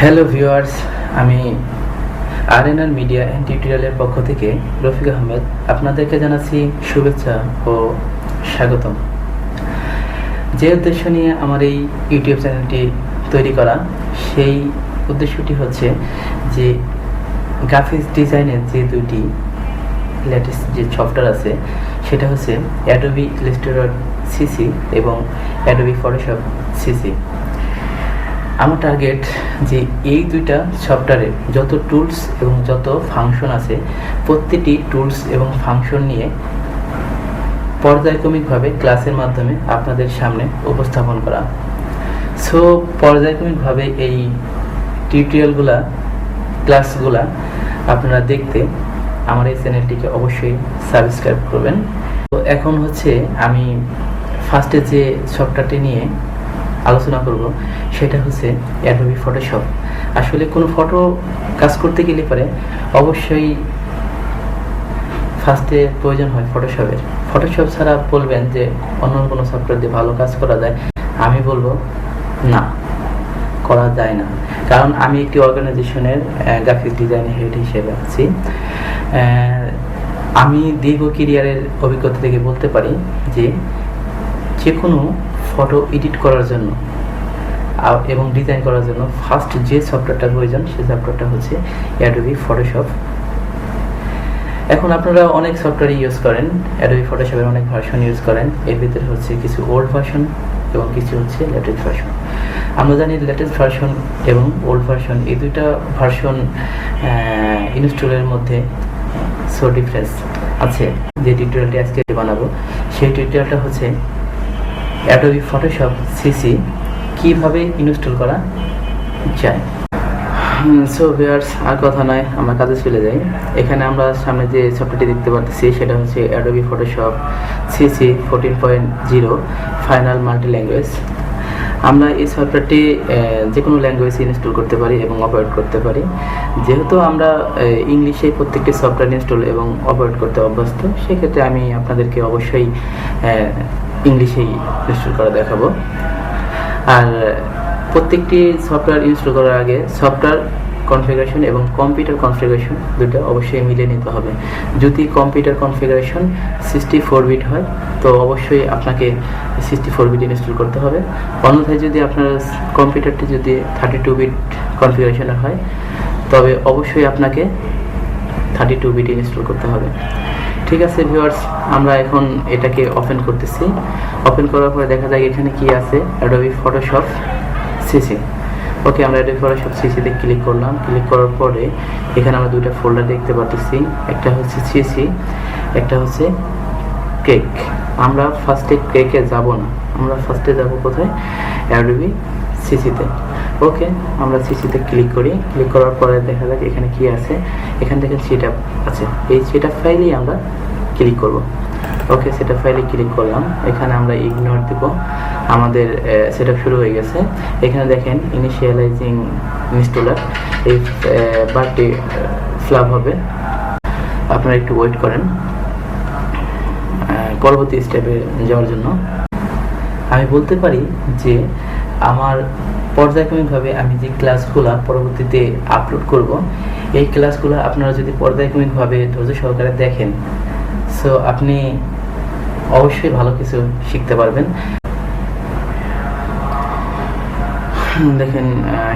Hello viewers, আমি আরএনআর media and টিউটোরিয়ালের পক্ষ থেকে রফিক আহমেদ আপনাদেরকে জানাচ্ছি শুভেচ্ছা ও স্বাগতম। যে উদ্দেশ্য নিয়ে আমার এই ইউটিউব চ্যানেলটি তৈরি করা, সেই উদ্দেশ্যটি হচ্ছে যে গ্রাফিক্স ডিজাইনের যে দুইটি লেটেস্ট যে সফটওয়্যার আছে সেটা হচ্ছে অ্যাডোবি ইলাস্ট্রেটর সিসি এবং অ্যাডোবি ফটোশপ সিসি। আমার টার্গেট যে এই দুইটা সফটওয়্যারে যত টুলস এবং যত ফাংশন আছে প্রত্যেকটি টুলস এবং ফাংশন নিয়ে পর্যায়ক্রমিকভাবে ক্লাসের মাধ্যমে আপনাদের সামনে উপস্থাপন করা। সো পর্যায়ক্রমিকভাবে এই টিউটোরিয়ালগুলা ক্লাসগুলা আপনারা দেখতে আমার এই চ্যানেলটিকে অবশ্যই সাবস্ক্রাইব করবেন। তো এখন হচ্ছে আমি ফার্স্টে যে সফটওয়্যারটি নিয়ে আলোচনা করব সেটা হচ্ছে অ্যাডোবি ফটোশপ। আসলে কোনো ফটো কাজ করতে গেলে পরে অবশ্যই ফার্স্টে প্রয়োজন হয় ফটোশপের। ফটোশপ ছাড়া বলবেন যে অন্য কোনো সফটওয়্যার দিয়ে ভালো কাজ করা যায়, আমি বলবো না, করা যায় না। কারণ আমি একটি অর্গানাইজেশনের গ্রাফিক ডিজাইনের হেড হিসেবে আছি। আমি দীর্ঘ ক্যারিয়ারের অভিজ্ঞতা থেকে বলতে পারি যে যে কোনো ফটো এডিট করার জন্য এবং ডিজাইন করার জন্য ফার্স্ট যে সফটওয়্যারটা প্রয়োজন সেই সফটওয়্যারটা হচ্ছে অ্যাডোবি ফটোশপ। এখন আপনারা অনেক সফটওয়্যার ইউজ করেন, অ্যাডোবি ফটোশপের অনেক ভার্সন ইউজ করেন। এর ভিতরে হচ্ছে কিছু ওল্ড ভার্সন এবং কিছু হচ্ছে লেটেস্ট ভার্সন। আমরা জানি লেটেস্ট ভার্সন এবং ওল্ড ভার্সন এই দুইটা ভার্সন ইনস্টলের মধ্যে সো ডিফারেন্স আছে। যে টিউটোরিয়ালটি আজকে বানাবো সেই টিউটোরিয়ালটা হচ্ছে অ্যাডোবি ফটোশপ সিসি কিভাবে ইনস্টল করা যায়। সো ভিউয়ার্স, আর কথা নয়, আমরা কাজে চলে যাই। এখানে আমরা সামনে যে সফটওয়্যারটি দেখতে পাচ্ছি সেটা হচ্ছে Adobe Photoshop CC 14.0 final multi language. আমরা এই সফটওয়্যারটি যে কোনো ল্যাঙ্গুয়েজে ইনস্টল করতে পারি এবং অপারেট করতে পারি। যেহেতু আমরা ইংলিশে প্রত্যেকটি সফটওয়্যার ইনস্টল এবং অপারেট করতে অভ্যস্ত, সেক্ষেত্রে আমি আপনাদেরকে অবশ্যই ইংলিশেই ইনস্টল করা দেখাবো। আর প্রত্যেকটি সফটওয়্যার ইনস্টল করার আগে সফটওয়্যার কনফিগারেশন এবং কম্পিউটার কনফিগারেশন দুটো অবশ্যই মিলিয়ে নিতে হবে। যদি কম্পিউটার কনফিগারেশন 64 বিট হয় তো অবশ্যই আপনাকে 64 বিট ইনস্টল করতে হবে। অন্যথায় যদি আপনার কম্পিউটারটি যদি 32 বিট কনফিগারেশনের হয় তবে অবশ্যই আপনাকে 32 বিট ইনস্টল করতে হবে। ঠিক আছে ভিউয়ার্স, আমরা এখন এটাকে ওপেন করতেছি। ওপেন করার পরে দেখা যায় এখানে কি আছে, অ্যাডোবি ফটোশপ সিসি। ওকে, আমরা অ্যাডোবি ফটোশপ সিসিতে ক্লিক করলাম। ক্লিক করার পরে এখানে আমরা দুইটা ফোল্ডার দেখতে পাচ্ছি, একটা হচ্ছে সিসি, একটা হচ্ছে কেক। আমরা ফার্স্টে কেকে যাব না, আমরা ফার্স্টে যাব কোথায়, অ্যাডোবি সিসিতে। ওকে, আমরা সিসিতে ক্লিক করি। ক্লিক করার পরে দেখা যাক এখানে কি আছে। এখান থেকে সেটআপ আছে, এই সেটআপ ফাইলেই আমরা ক্লিক করব। ওকে, সেটআপ ফাইলে ক্লিক করলাম। এখানে আমরা ইগনোর দেব, আমাদের সেটআপ শুরু হয়ে গেছে। এখানে দেখেন ইনিশিয়ালাইজিং ইনস্টলার, এই বারটি ফ্ল্যাপ হবে, আপনারা একটু ওয়েট করেন পরবর্তী স্টেপে যাওয়ার জন্য। আমি বলতে পারি যে আমার পর্যায়ক্রমিকভাবে আমি যে ক্লাসগুলো পরবর্তীতে আপলোড করব, এই ক্লাসগুলো আপনারা যদি পর্যায়ক্রমিকভাবে ধৈর্য সহকারে দেখেন সো আপনি অবশ্যই ভালো কিছু শিখতে পারবেন। দেখেন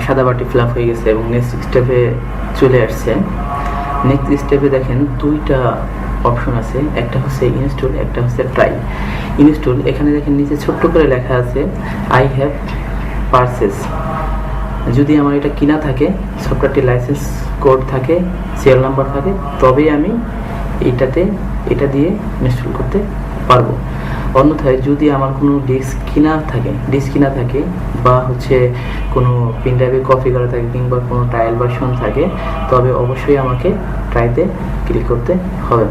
সাদা বাটি ফ্ল্যাপ হয়ে গেছে এবং নেক্সট স্টেপে চলে আসছে। নেক্সট স্টেপে দেখেন দুইটা অপশন আছে, একটা হচ্ছে ইনস্টল, একটা হচ্ছে ট্রাই। ইনস্টল, এখানে দেখেন নিচে ছোট্ট করে লেখা আছে আই হ্যাভ পারচেজ। যদি আমার এটা কিনা থাকে, সফটওয়্যারটি লাইসেন্স কোড থাকে, সিরিয়াল নাম্বার থাকে, তবেই আমি এটা দিয়ে ইনস্টল করতে পারবো। অন্যথায় যদি আমার কোনো ডিস্ক কিনা থাকে বা হচ্ছে কোনো পেন ড্রাইভে কপি করা থাকে কিংবা কোনো ট্রায়াল ভার্সন থাকে, তবে অবশ্যই আমাকে ট্রাইতে ক্লিক করতে হবে।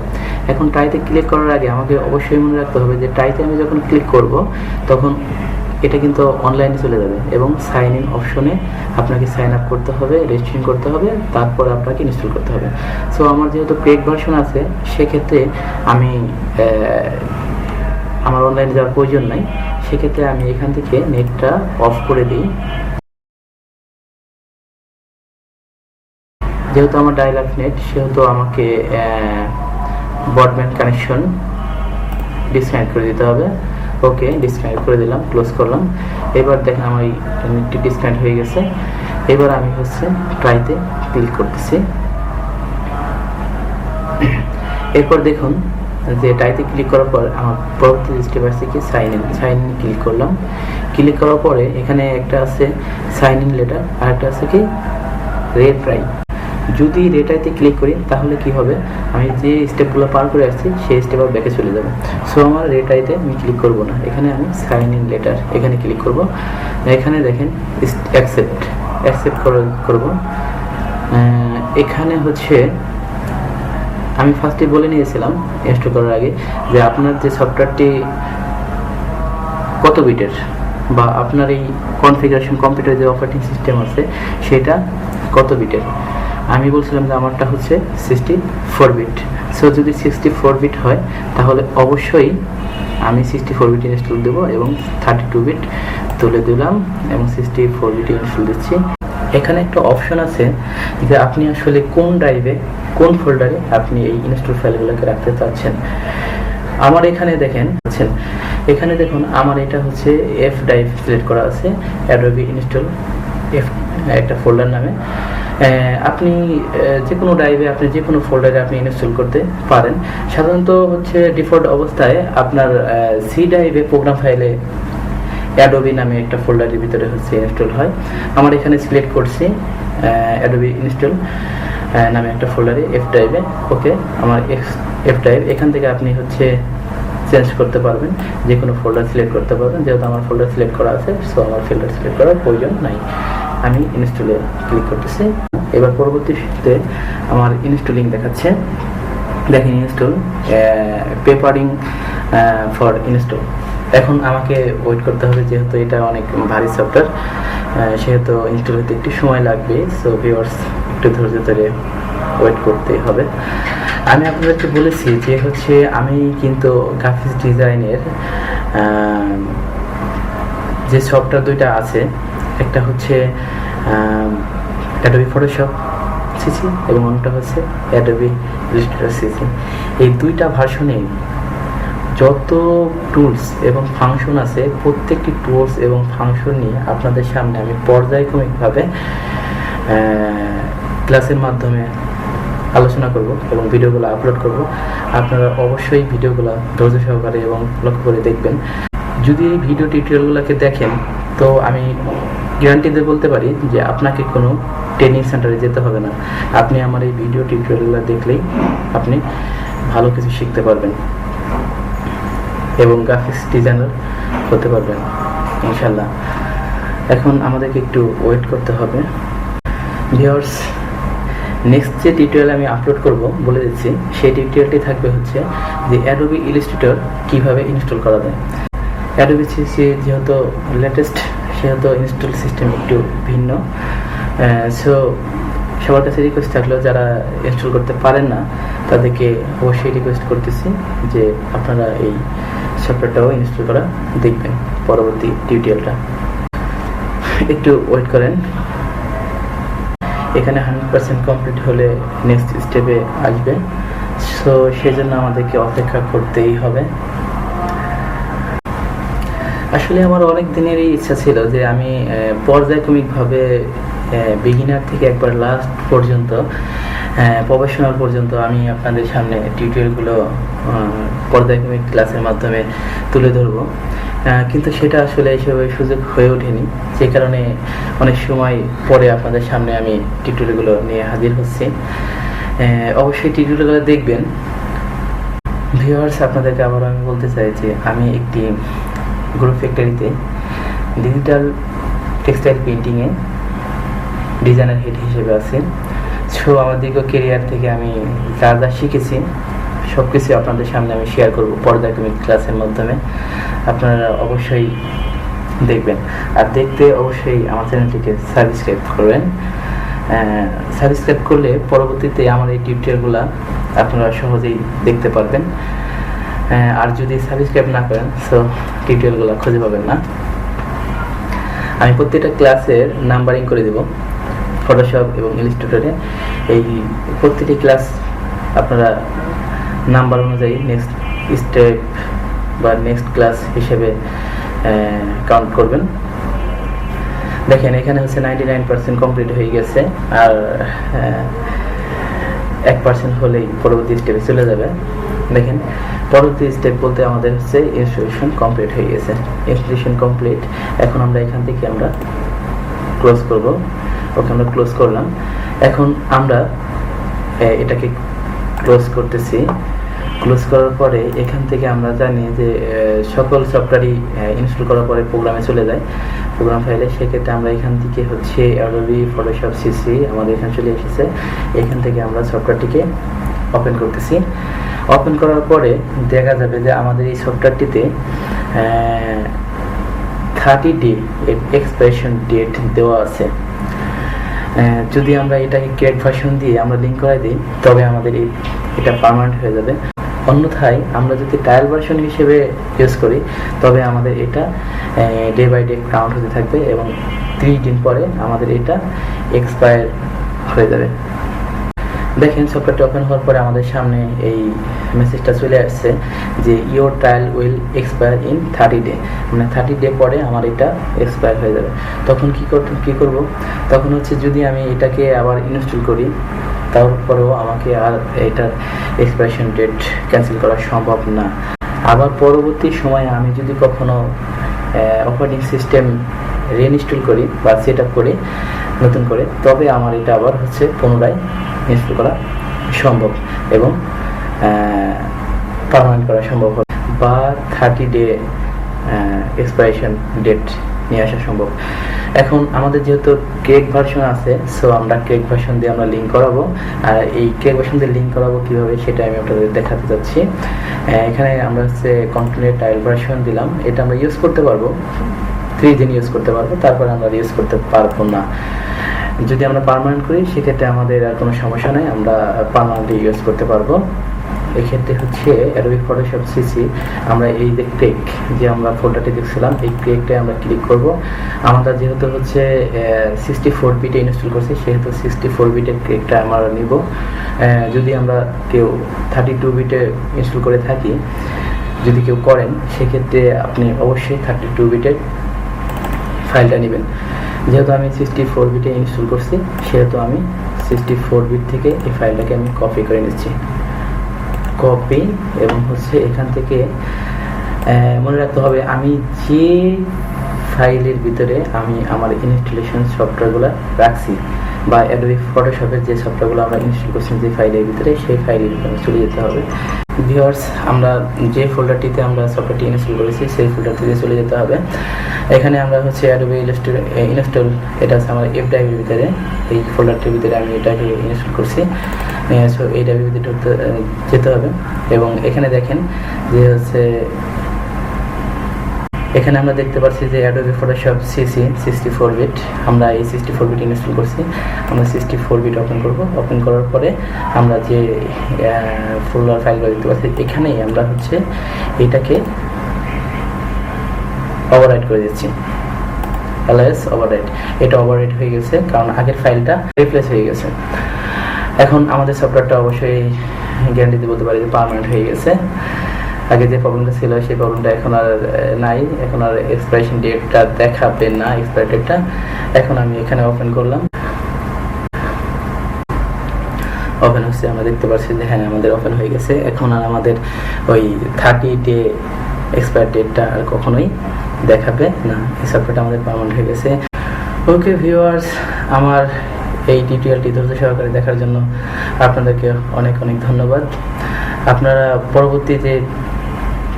এখন ট্রাইতে ক্লিক করার আগে আমাকে অবশ্যই মনে রাখতে হবে যে ট্রাইতে আমি যখন ক্লিক করব তখন এটা কিন্তু অনলাইনে চলে যাবে এবং সাইন ইন অপশনে আপনাকে সাইন আপ করতে হবে, রেজিস্ট্রেশন করতে হবে, তারপর আপনাকে ইনস্টল করতে হবে। সো আমার যেহেতু পেড ভার্সন আছে সেক্ষেত্রে আমি আমার অনলাইনে যাওয়ার প্রয়োজন নাই, সেক্ষেত্রে আমি এখান থেকে নেটটা অফ করে দিই। যেহেতু আমার ডায়াল আপ নেট, সেহেতু আমাকে ব্রডব্যান্ড কানেকশন ডিসকানেক্ট করে দিতে হবে। ওকে, ডিসকানেক্ট করে দিলাম, ক্লোজ করলাম। এবার দেখেন আমার নেটটি ডিসকানেক্ট হয়ে গেছে। এবার আমি হচ্ছে ট্রাইতে ক্লিক করতেছি। এরপর দেখুন যে ট্রাইতে ক্লিক করার পর আমার পরবর্তী স্টেপ আছে কি সাইন ইন ক্লিক করলাম। ক্লিক করার পরে এখানে একটা আছে সাইন ইন লেটার, আর একটা আছে কি রেট্রাই। যদি রেট্রাইতে ক্লিক করি তাহলে কি হবে, আমি যে স্টেপগুলো পার করে আসছি সেই স্টেপ ব্যাকে চলে যাবে। সো আমার রেট্রাইতে আমি ক্লিক করব না, এখানে আমি সাইন ইন লেটার এখানে ক্লিক করব। এখানে দেখেন অ্যাকসেপ্ট করব। এখানে হচ্ছে আমি ফার্স্টে বলে নিয়েছিলাম ইনস্টল করার আগে যে আপনার যে সফটওয়্যারটি কত বিটের, বা আপনার এই কনফিগারেশন কম্পিউটার যে অপারেটিং সিস্টেম আছে সেটা কত বিটের। আমি বলছিলাম যে আমারটা হচ্ছে 64 বিট। সো যদি 64 বিট হয় তাহলে অবশ্যই আমি 64 বিট ইনস্টল দেবো এবং 32 বিট তুলে দিলাম এবং 64 বিট ইনস্টল দিচ্ছি। এখানে একটা অপশন আছে যে আপনি আসলে কোন ড্রাইভে কোন ফোল্ডারে আপনি এই ইনস্টল ফাইলগুলোকে রাখতে চাচ্ছেন। আমার এখানে দেখুন আমার এটা হচ্ছে এফ ড্রাইভ সিলেক্ট করা আছে, অ্যাডোবি ইনস্টল এফ একটা ফোল্ডার নামে। আপনি যে কোনো ড্রাইভে আপনি যে কোনো ফোল্ডারে আপনি ইনস্টল করতে পারেন। সাধারণত হচ্ছে ডিফল্ট অবস্থায় আপনার সি ড্রাইভে প্রোগ্রাম ফাইলে অ্যাডোবি নামে একটা ফোল্ডারের ভিতরে হচ্ছে ইনস্টল হয়। আমার এখানে সিলেক্ট করছি অ্যাডোবি ইনস্টল নামে একটা ফোল্ডারে এফ ড্রাইভে। ওকে, আমার এফ ড্রাইভ এখান থেকে আপনি হচ্ছে চেঞ্জ করতে পারবেন, যে কোনো ফোল্ডার সিলেক্ট করতে পারবেন। যেহেতু আমার ফোল্ডার সিলেক্ট করা আছে সো আমার ফোল্ডার সিলেক্ট করার প্রয়োজন নাই। আমি ইনস্টলে ক্লিক করতেছি। এবার পরবর্তীতে আমার ইনস্টলিং দেখাচ্ছে। দেখেন ইনস্টল পেপারিং ফর ইনস্টল। এখন আমাকে ওয়েট করতে হবে, যেহেতু এটা অনেক ভারী সফটওয়্যার সেহেতু ইনস্টল হতে একটু সময় লাগবে। সো ভিউয়ার্স একটু ধৈর্য ধরে ওয়েট করতে হবে। আমি আপনাদেরকে বলেছি যে হচ্ছে আমি কিন্তু গ্রাফিক্স ডিজাইনের যে সফটওয়্যার দুইটা আছে, একটা হচ্ছে অ্যাডোবি ফটোশপ সিসি এবং অন্যটা হচ্ছে অ্যাডোবি ইলাস্ট্রেটর সিসি। এই দুইটা ভার্সনে যত টুলস এবং ফাংশন আছে প্রত্যেকটি টুলস এবং ফাংশন নিয়ে আপনাদের সামনে আমি পর্যায়ক্রমিকভাবে ক্লাসের মাধ্যমে আলোচনা করব এবং ভিডিওগুলো আপলোড করব। আপনারা অবশ্যই ভিডিওগুলো ধৈর্য সহকারে এবং লক্ষ্য করে দেখবেন। যদি এই ভিডিও টিউটোরিয়ালগুলোকে দেখেন তো আমি গ্যারান্টি দিয়ে বলতে পারি যে আপনাকে কোনো ট্রেনিং সেন্টারে যেতে হবে না। আপনি আমার এই ভিডিও টিউটোরিয়ালগুলো দেখলেই আপনি ভালো কিছু শিখতে পারবেন এবং গ্রাফিক্স ডিজাইনার হতে পারবেন ইনশাল্লাহ। এখন আমাদেরকে একটু ওয়েট করতে হবে। ভিউয়ার্স, নেক্সট যে টিউটোরিয়াল আমি আপলোড করব বলে দিচ্ছি, সেই টিউটোরিয়ালটি থাকবে হচ্ছে যে অ্যাডোবি ইলাস্ট্রেটর কিভাবে ইনস্টল করা যায়। অ্যাডোবি সিসি যেহেতু লেটেস্ট সেহেতু ইনস্টল সিস্টেম একটু ভিন্ন। সো সবার কাছে রিকোয়েস্ট থাকলেও যারা ইনস্টল করতে পারেন না তাদেরকে অবশ্যই রিকোয়েস্ট করতেছি যে আপনারা এই সফটওয়্যারটাও ইনস্টল করা দেখবেন পরবর্তী টিউটোরিয়ালটা। একটু ওয়েট করেন। এখানে 100% কমপ্লিট হলে নেক্সট স্টেপে আসবে। সো সেজন্য আমাদেরকে অপেক্ষা করতেই হবে। আসলে আমার অনেক দিনেরই ইচ্ছা ছিল যে আমি পর্যায়ক্রমিকভাবে বিগিনার থেকে একবার লাস্ট পর্যন্ত প্রফেশনাল পর্যন্ত আমি আপনাদের সামনে টিউটোরিয়ালগুলো পর্যায়ক্রমিক ক্লাসের মাধ্যমে তুলে ধরবো, কিন্তু সেটা আসলে এইসবে সুযোগ হয়ে ওঠেনি। যে কারণে অনেক সময় পরে আপনাদের সামনে আমি টিউটোরিয়ালগুলো নিয়ে হাজির হচ্ছি। অবশ্যই টিউটোরিয়ালগুলো দেখবেন। ভিউয়ার্স, আপনাদেরকে আবার আমি বলতে চাই যে আমি একটি গ্রুপ ফ্যাক্টরিতে ডিজিটাল টেক্সটাইল পেন্টিংয়ে ডিজাইনার হেড হিসেবে আছি। সো আমার দীর্ঘ কেরিয়ার থেকে আমি যা যা শিখেছি সব কিছু আপনাদের সামনে আমি শেয়ার করব পর্যায়ক্রমিক ক্লাসের মাধ্যমে। আপনারা অবশ্যই দেখবেন, আর দেখতে অবশ্যই আমার চ্যানেলটিকে সাবস্ক্রাইব করবেন। সাবস্ক্রাইব করলে পরবর্তীতে আমার এই টিউটোরিয়ালগুলো আপনারা সহজেই দেখতে পারবেন। আর যদি সাবস্ক্রাইব না করেন সো টিউটোরিয়ালগুলো খুঁজে পাবেন না। আমি প্রত্যেকটা ক্লাসের নাম্বারিং করে দেব ফটোশপ এবং ইলাস্ট্রেটরে। এই প্রতিটি ক্লাস আপনারা নাম্বার অনুযায়ী নেক্সট স্টেপ বা নেক্সট ক্লাস হিসেবে কাউন্ট করবেন। দেখেন এখানে হচ্ছে 99% কমপ্লিট হয়ে গেছে, আর 1% হলেই পরবর্তী স্টেপে চলে যাবে। দেখেন পরবর্তী স্টেপ বলতে আমাদের হচ্ছে ইনস্টলেশন কমপ্লিট হয়ে গেছে। Installation complete. এখন আমরা এখান থেকে আমরা ক্লোজ করব। ওকে, আমরা ক্লোজ করলাম। এখন আমরা এটাকে ক্লোজ করতেছি। ক্লোজ করার পরে এখান থেকে আমরা জানি যে সকল সফটওয়্যারই ইনস্টল করার পরে প্রোগ্রামে চলে যায়, প্রোগ্রাম ফাইলে। সেক্ষেত্রে আমরা এখান থেকে হচ্ছে অ্যাডোবি ফটোশপ সিসি আমাদের এখানে চলে এসেছে। এখান থেকে আমরা সফটওয়্যারটিকে ওপেন করতেছি। ওপেন করার পরে দেখা যাবে যে আমাদের এই সফটওয়্যারটিতে 30 ডে এক্সপায়ারেশন ডেট দেওয়া আছে। যদি আমরা এটাকে ক্রেড ভার্সন দিয়ে আমরা লিঙ্ক করাই দিই তবে আমাদের এটা পার্মানেন্ট হয়ে যাবে। অন্যথায় আমরা যদি ট্রায়াল ভার্সন হিসেবে ইউজ করি তবে আমাদের এটা ডে বাই ডে কাউন্ট হতে থাকবে এবং 30 দিন পরে আমাদের এটা এক্সপায়ার হয়ে যাবে। দেখেন সফটওয়্যারটা ওপেন হওয়ার পরে আমাদের সামনে এই মেসেজটা চলে আসছে যে your trial will expire in 30 day, মানে 30 ডে পরে আমার এটা এক্সপায়ার হয়ে যাবে। তখন কি করব? তখন হচ্ছে যদি আমি এটাকে আবার ইনস্টল করি তারপরেও আমাকে আর এটার এক্সপায়ারেশন ডেট ক্যান্সেল করা সম্ভব না। আবার পরবর্তী সময়ে আমি যদি কখনো অপারেটিং সিস্টেম রিইনস্টল করি বা সেট আপ করি নতুন করে, তবে আমার এটা আবার হচ্ছে পুনরায় ইনস্টল করা সম্ভব এবং পার্মানেন্ট করা সম্ভব হবে, বা 30 ডে এক্সপায়ারেশন ডেট নিয়ে আসা সম্ভব। এখন আমাদের যেহেতু ক্রেক ভার্সন আছে, সো আমরা ক্রেক ভার্সন দিয়ে আমরা লিঙ্ক করাবো। আর এই ক্রেক ভার্সন দিয়ে লিঙ্ক করাবো কীভাবে সেটা আমি আপনাদের দেখাতে যাচ্ছি। এখানে আমরা হচ্ছে কন্টিনিউ ট্রায়াল ভার্সন দিলাম। এটা আমরা ইউজ করতে পারবো 3 দিন ইউজ করতে পারবো, তারপরে আমরা ইউজ করতে পারবো না। যদি আমরা পার্মানেন্ট করি সেক্ষেত্রে আমাদের আর কোনো সমস্যা নেই, আমরা পার্মানেন্টলি ইউজ করতে পারবো। এক্ষেত্রে হচ্ছে অ্যাডোবি ফটোশপ সিসি আমরা এই যে ক্রেক যে আমরা ফোল্ডারটি দেখছিলাম এই ক্রেকটায় আমরা ক্লিক করব। আমরা যেহেতু হচ্ছে 64 বিটে ইনস্টল করছি সেহেতু 64 বিটের ক্রেকটা আমরা নিব। যদি আমরা কেউ 32 বিটে ইনস্টল করে থাকি, যদি কেউ করেন সেক্ষেত্রে আপনি অবশ্যই 32 বিটের ফাইলটা নেবেন। যেহেতু আমি 64 বিটে ইনস্টল করছি সেহেতু আমি 64 বিট থেকে এই ফাইলটাকে আমি কপি করে নিচ্ছি। কপি এবং হচ্ছে এখান থেকে মনে রাখতে হবে আমি যে ফাইলের ভিতরে আমি আমার ইনস্টলেশন সফটওয়্যারগুলো রাখছি বা অ্যাডোবি ফটোশপের যে সফটওয়্যারগুলো আমরা ইনস্টল করছি যে ফাইলের ভিতরে, সেই ফাইলের ভিতরে চলে যেতে হবে। ভিউয়ার্স, আমরা যে ফোল্ডারটিতে আমরা সফটওয়্যারটি ইনস্টল করেছি সেই ফোল্ডারটিতে চলে যেতে হবে। এখানে আমরা হচ্ছে অ্যাডোবি ইনস্টল, এটা হচ্ছে আমার এফ ড্রাইভের ভিতরে, এই ফোল্ডারটির ভিতরে আমি এটাকে ইনস্টল করছি। সো এই ড্রাইভের ভিতরে যেতে হবে এবং এখানে দেখেন যে হচ্ছে এখানে আমরা দেখতে পাচ্ছি যে অ্যাডোবি ফটোশপ সিসি 64 বিট, আমরা এই 64 বিট ইনস্টল করছি। আমরা 64 বিট ওপেন করব। ওপেন করার পরে আমরা যে ফোল্ডার ফাইলগুলো দেখতে পাচ্ছি এখানেই আমরা হচ্ছে এটাকে ওভাররাইট করে দিচ্ছি। এলএস ওভাররাইট, এটা ওভাররাইট হয়ে গেছে কারণ আগের ফাইলটা রিপ্লেস হয়ে গেছে। এখন আমাদের সফটওয়্যারটা অবশ্যই গ্যারান্টিতে বলতে পারি যে পার্মানেন্ট হয়ে গেছে। আগে যে প্রবলেমটা ছিল সেই প্রবলেমটা এখন আর নাই, এখন আর এক্সপায়ারেশন ডেটটা দেখাবে না, এক্সপায়ার ডেটটা। এখন আমি এখানে ওপেন করলাম, ওপেন হচ্ছে, আমরা দেখতে পাচ্ছি যে হ্যাঁ আমাদের ওপেন হয়ে গেছে। এখন আর আমাদের ওই 30 ডে এক্সপায়ার ডেটটা আর কখনোই দেখাবে না, এই সফটওয়্যারটা আমাদের পার্মানেন্ট হয়ে গেছে। ওকে ভিউয়ার্স, আমার এই টিউটোরিয়ালটি ধৈর্য সহকারে দেখার জন্য আপনাদেরকে অনেক অনেক ধন্যবাদ। আপনারা পরবর্তী যে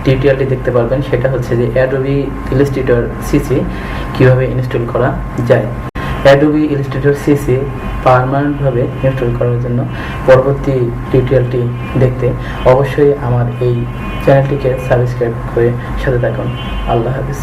টিউটোরিয়ালটি দেখতে পারবেন সেটা হচ্ছে যে অ্যাডোবি ইলাস্ট্রেটর সিসি কিভাবে ইনস্টল করা যায়। অ্যাডোবি ইলাস্ট্রেটর সিসি পার্মানেন্টভাবে ইনস্টল করার জন্য পরবর্তী টিউটোরিয়ালটি দেখতে অবশ্যই আমার এই চ্যানেলটিকে সাবস্ক্রাইব করে সাথে থাকুন। আল্লাহ হাফেজ।